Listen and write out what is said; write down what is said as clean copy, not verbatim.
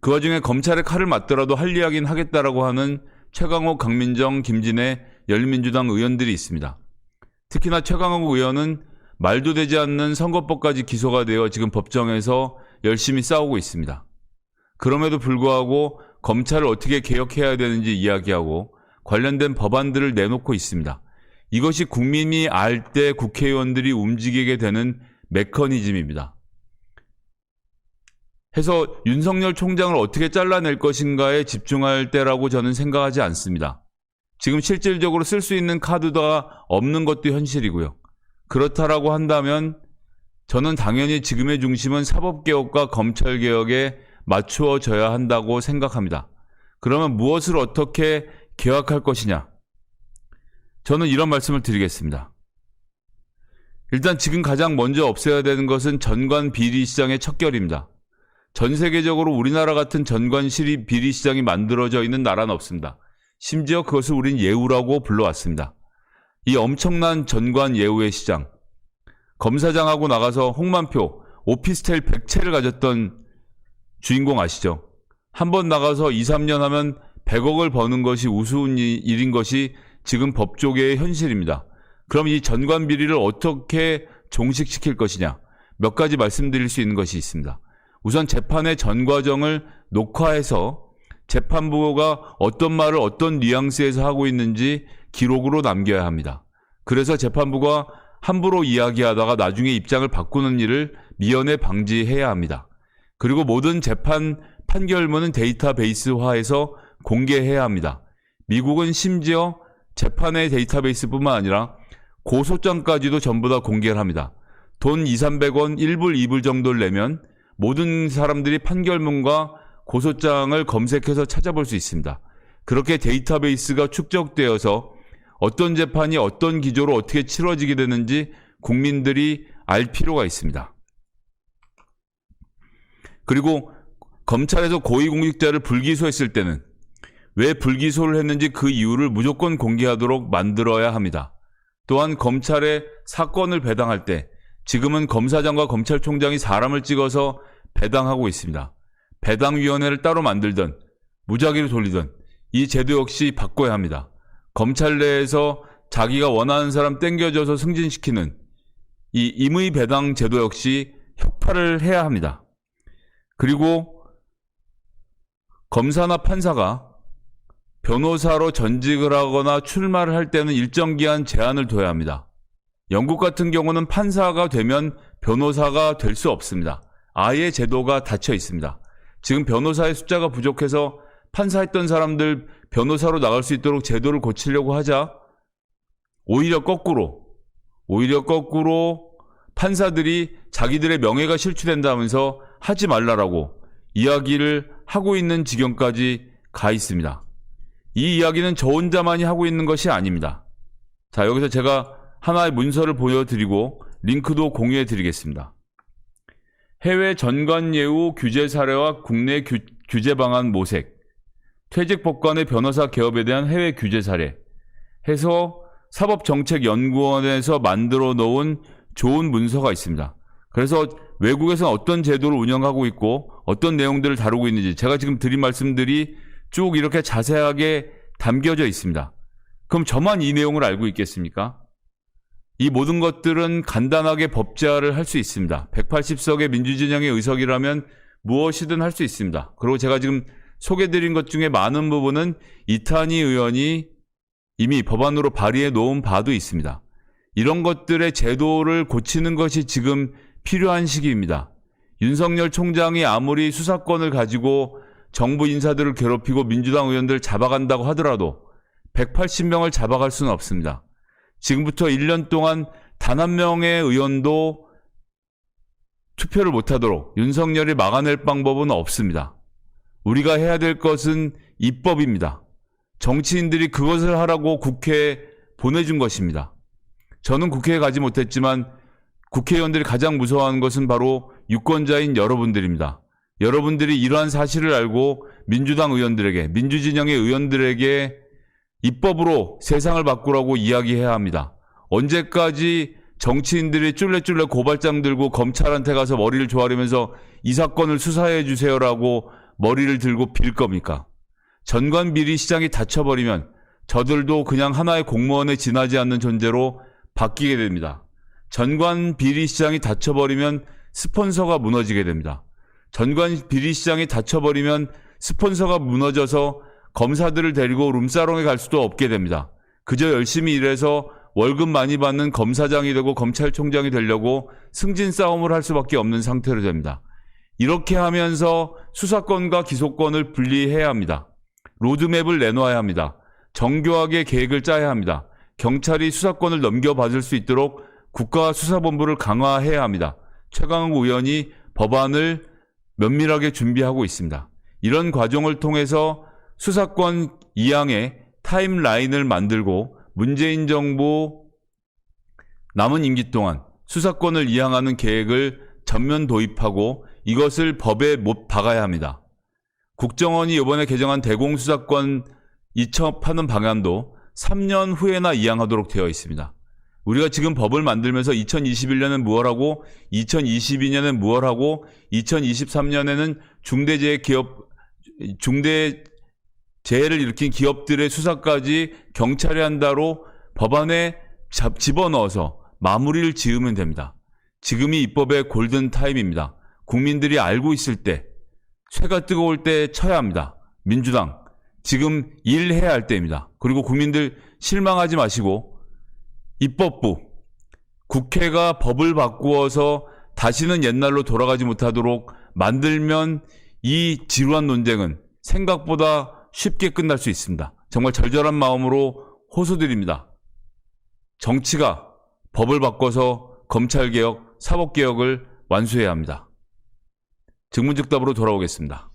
그 와중에 검찰의 칼을 맞더라도 할 이야기는 하겠다라고 하는 최강욱, 강민정, 김진애 열린민주당 의원들이 있습니다. 특히나 최강욱 의원은 말도 되지 않는 선거법까지 기소가 되어 지금 법정에서 열심히 싸우고 있습니다. 그럼에도 불구하고 검찰을 어떻게 개혁해야 되는지 이야기하고 관련된 법안들을 내놓고 있습니다. 이것이 국민이 알 때 국회의원들이 움직이게 되는 메커니즘입니다. 해서 윤석열 총장을 어떻게 잘라낼 것인가에 집중할 때라고 저는 생각하지 않습니다. 지금 실질적으로 쓸 수 있는 카드가 없는 것도 현실이고요. 그렇다라고 한다면 저는 당연히 지금의 중심은 사법개혁과 검찰개혁에 맞추어져야 한다고 생각합니다. 그러면 무엇을 어떻게 개혁할 것이냐? 저는 이런 말씀을 드리겠습니다. 일단 지금 가장 먼저 없애야 되는 것은 전관 비리 시장의 척결입니다. 전 세계적으로 우리나라 같은 전관 비리 시장이 만들어져 있는 나라는 없습니다. 심지어 그것을 우린 예우라고 불러왔습니다. 이 엄청난 전관 예우의 시장. 검사장하고 나가서 홍만표, 오피스텔 100채를 가졌던 주인공 아시죠? 한번 나가서 2, 3년 하면 100억을 버는 것이 우스운 일인 것이 지금 법조계의 현실입니다. 그럼 이 전관 비리를 어떻게 종식시킬 것이냐? 몇 가지 말씀드릴 수 있는 것이 있습니다. 우선 재판의 전 과정을 녹화해서 재판부가 어떤 말을 어떤 뉘앙스에서 하고 있는지 기록으로 남겨야 합니다. 그래서 재판부가 함부로 이야기하다가 나중에 입장을 바꾸는 일을 미연에 방지해야 합니다. 그리고 모든 재판 판결문은 데이터베이스화해서 공개해야 합니다. 미국은 심지어 재판의 데이터베이스뿐만 아니라 고소장까지도 전부 다 공개를 합니다. 돈 200~300원 1불, 2불 정도를 내면 모든 사람들이 판결문과 고소장을 검색해서 찾아볼 수 있습니다. 그렇게 데이터베이스가 축적되어서 어떤 재판이 어떤 기조로 어떻게 치러지게 되는지 국민들이 알 필요가 있습니다. 그리고 검찰에서 고위공직자를 불기소했을 때는 왜 불기소를 했는지 그 이유를 무조건 공개하도록 만들어야 합니다. 또한 검찰에 사건을 배당할 때 지금은 검사장과 검찰총장이 사람을 찍어서 배당하고 있습니다. 배당위원회를 따로 만들든 무작위로 돌리든 이 제도 역시 바꿔야 합니다. 검찰 내에서 자기가 원하는 사람 땡겨줘서 승진시키는 이 임의 배당 제도 역시 혁파를 해야 합니다. 그리고 검사나 판사가 변호사로 전직을 하거나 출마를 할 때는 일정 기한 제한을 둬야 합니다. 영국 같은 경우는 판사가 되면 변호사가 될 수 없습니다. 아예 제도가 닫혀 있습니다. 지금 변호사의 숫자가 부족해서 판사했던 사람들 변호사로 나갈 수 있도록 제도를 고치려고 하자 오히려 거꾸로 판사들이 자기들의 명예가 실추된다면서 하지 말라라고 이야기를 하고 있는 지경까지 가 있습니다. 이 이야기는 저 혼자만이 하고 있는 것이 아닙니다. 자, 여기서 제가 하나의 문서를 보여드리고 링크도 공유해 드리겠습니다. 해외 전관예우 규제 사례와 국내 규제 방안 모색, 퇴직법관의 변호사 개업에 대한 해외 규제 사례 해서 사법정책연구원에서 만들어 놓은 좋은 문서가 있습니다. 그래서 외국에서는 어떤 제도를 운영하고 있고 어떤 내용들을 다루고 있는지 제가 지금 드린 말씀들이 쭉 이렇게 자세하게 담겨져 있습니다. 그럼 저만 이 내용을 알고 있겠습니까? 이 모든 것들은 간단하게 법제화를 할 수 있습니다. 180석의 민주진영의 의석이라면 무엇이든 할 수 있습니다. 그리고 제가 지금 소개드린 것 중에 많은 부분은 이탄희 의원이 이미 법안으로 발의해 놓은 바도 있습니다. 이런 것들의 제도를 고치는 것이 지금 필요한 시기입니다. 윤석열 총장이 아무리 수사권을 가지고 정부 인사들을 괴롭히고 민주당 의원들을 잡아간다고 하더라도 180명을 잡아갈 수는 없습니다. 지금부터 1년 동안 단 한 명의 의원도 투표를 못하도록 윤석열이 막아낼 방법은 없습니다. 우리가 해야 될 것은 입법입니다. 정치인들이 그것을 하라고 국회에 보내준 것입니다. 저는 국회에 가지 못했지만 국회의원들이 가장 무서워하는 것은 바로 유권자인 여러분들입니다. 여러분들이 이러한 사실을 알고 민주당 의원들에게, 민주진영의 의원들에게 입법으로 세상을 바꾸라고 이야기해야 합니다. 언제까지 정치인들이 쫄래쫄래 고발장 들고 검찰한테 가서 머리를 조아리면서 이 사건을 수사해 주세요라고 머리를 들고 빌 겁니까? 전관 비리 시장이 닫혀버리면 저들도 그냥 하나의 공무원에 지나지 않는 존재로 바뀌게 됩니다. 전관 비리 시장이 닫혀버리면 스폰서가 무너지게 됩니다. 전관 비리 시장이 닫혀버리면 스폰서가 무너져서 검사들을 데리고 룸사롱에 갈 수도 없게 됩니다. 그저 열심히 일해서 월급 많이 받는 검사장이 되고 검찰총장이 되려고 승진 싸움을 할 수밖에 없는 상태로 됩니다. 이렇게 하면서 수사권과 기소권을 분리해야 합니다. 로드맵을 내놓아야 합니다. 정교하게 계획을 짜야 합니다. 경찰이 수사권을 넘겨받을 수 있도록 국가수사본부를 강화해야 합니다. 최강욱 의원이 법안을 면밀하게 준비하고 있습니다. 이런 과정을 통해서 수사권 이양의 타임라인을 만들고 문재인 정부 남은 임기 동안 수사권을 이양하는 계획을 전면 도입하고 이것을 법에 못 박아야 합니다. 국정원이 이번에 개정한 대공수사권 이첩하는 방안도 3년 후에나 이양하도록 되어 있습니다. 우리가 지금 법을 만들면서 2021년엔 무엇 하고 2022년엔 무엇 하고 2023년에는 중대재해를 일으킨 기업들의 수사까지 경찰이 한다로 법안에 집어넣어서 마무리를 지으면 됩니다. 지금이 입법의 골든타임입니다. 국민들이 알고 있을 때, 쇠가 뜨거울 때 쳐야 합니다. 민주당, 지금 일해야 할 때입니다. 그리고 국민들 실망하지 마시고 입법부, 국회가 법을 바꾸어서 다시는 옛날로 돌아가지 못하도록 만들면 이 지루한 논쟁은 생각보다 쉽게 끝날 수 있습니다. 정말 절절한 마음으로 호소드립니다. 정치가 법을 바꿔서 검찰개혁, 사법개혁을 완수해야 합니다. 즉문즉답으로 돌아오겠습니다.